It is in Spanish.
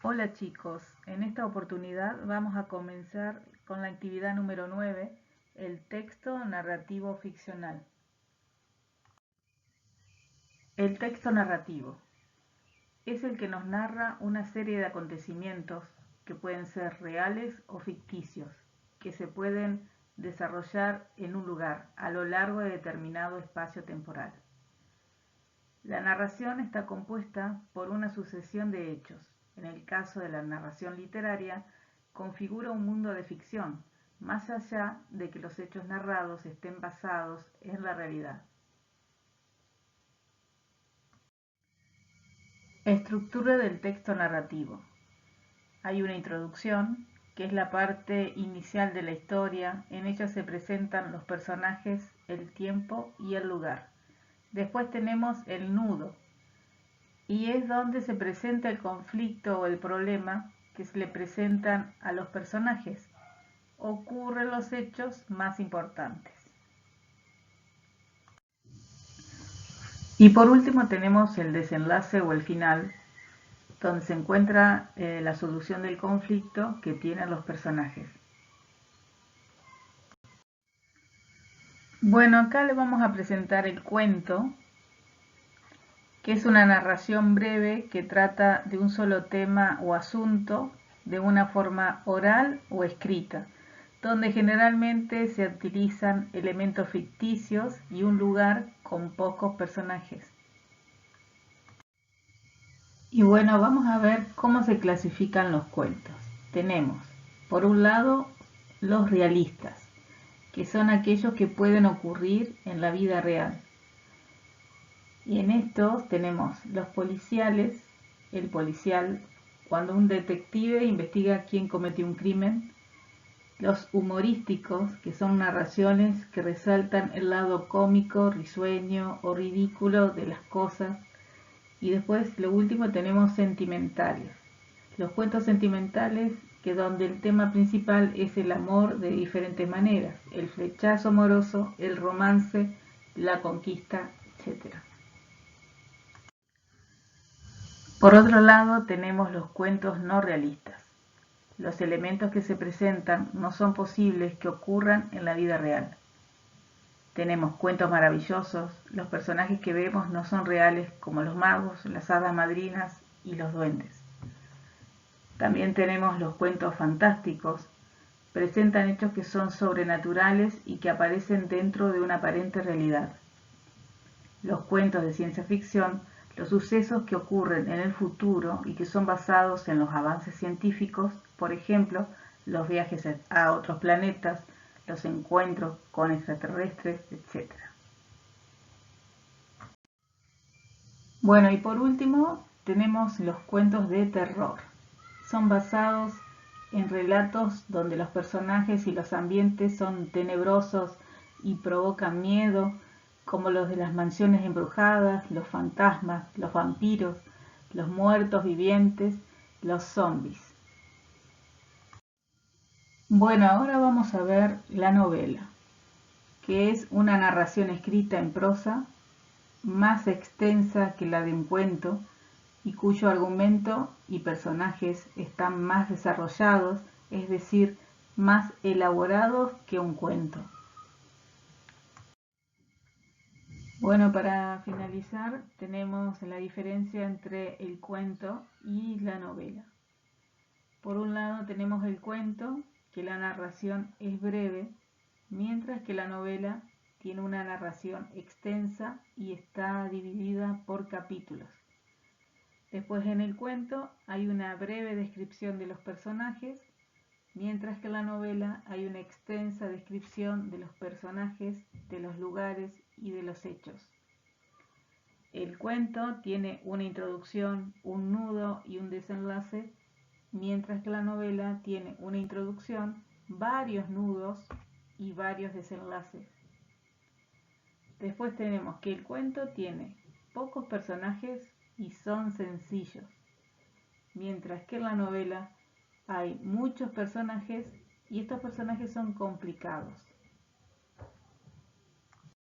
Hola chicos, en esta oportunidad vamos a comenzar con la actividad número 9, el texto narrativo ficcional. El texto narrativo es el que nos narra una serie de acontecimientos que pueden ser reales o ficticios, que se pueden desarrollar en un lugar a lo largo de determinado espacio temporal. La narración está compuesta por una sucesión de hechos. En el caso de la narración literaria, configura un mundo de ficción, más allá de que los hechos narrados estén basados en la realidad. Estructura del texto narrativo. Hay una introducción, que es la parte inicial de la historia. En ella se presentan los personajes, el tiempo y el lugar. Después tenemos el nudo, y es donde se presenta el conflicto o el problema que se le presentan a los personajes. Ocurren los hechos más importantes. Y por último tenemos el desenlace o el final, donde se encuentra la solución del conflicto que tienen los personajes. Bueno, acá le vamos a presentar el cuento, que es una narración breve que trata de un solo tema o asunto de una forma oral o escrita, donde generalmente se utilizan elementos ficticios y un lugar con pocos personajes. Y bueno, vamos a ver cómo se clasifican los cuentos. Tenemos, por un lado, los realistas, que son aquellos que pueden ocurrir en la vida real. Y en estos tenemos los policiales, el policial, cuando un detective investiga quién cometió un crimen; los humorísticos, que son narraciones que resaltan el lado cómico, risueño o ridículo de las cosas; y después, lo último, tenemos sentimentales, los cuentos sentimentales, que donde el tema principal es el amor de diferentes maneras, el flechazo amoroso, el romance, la conquista, etc. Por otro lado, tenemos los cuentos no realistas. Los elementos que se presentan no son posibles que ocurran en la vida real. Tenemos cuentos maravillosos, los personajes que vemos no son reales, como los magos, las hadas madrinas y los duendes. También tenemos los cuentos fantásticos, presentan hechos que son sobrenaturales y que aparecen dentro de una aparente realidad. Los cuentos de ciencia ficción, los sucesos que ocurren en el futuro y que son basados en los avances científicos, por ejemplo, los viajes a otros planetas, los encuentros con extraterrestres, etc. Bueno, y por último tenemos los cuentos de terror. Son basados en relatos donde los personajes y los ambientes son tenebrosos y provocan miedo, como los de las mansiones embrujadas, los fantasmas, los vampiros, los muertos vivientes, los zombies. Bueno, ahora vamos a ver la novela, que es una narración escrita en prosa, más extensa que la de un cuento, y cuyo argumento y personajes están más desarrollados, es decir, más elaborados que un cuento. Bueno, para finalizar tenemos la diferencia entre el cuento y la novela. Por un lado tenemos el cuento, que la narración es breve, mientras que la novela tiene una narración extensa y está dividida por capítulos. Después, en el cuento hay una breve descripción de los personajes, mientras que en la novela hay una extensa descripción de los personajes, de los lugares y de los hechos. El cuento tiene una introducción, un nudo y un desenlace, mientras que la novela tiene una introducción, varios nudos y varios desenlaces. Después tenemos que el cuento tiene pocos personajes y son sencillos, mientras que en la novela hay muchos personajes y estos personajes son complicados.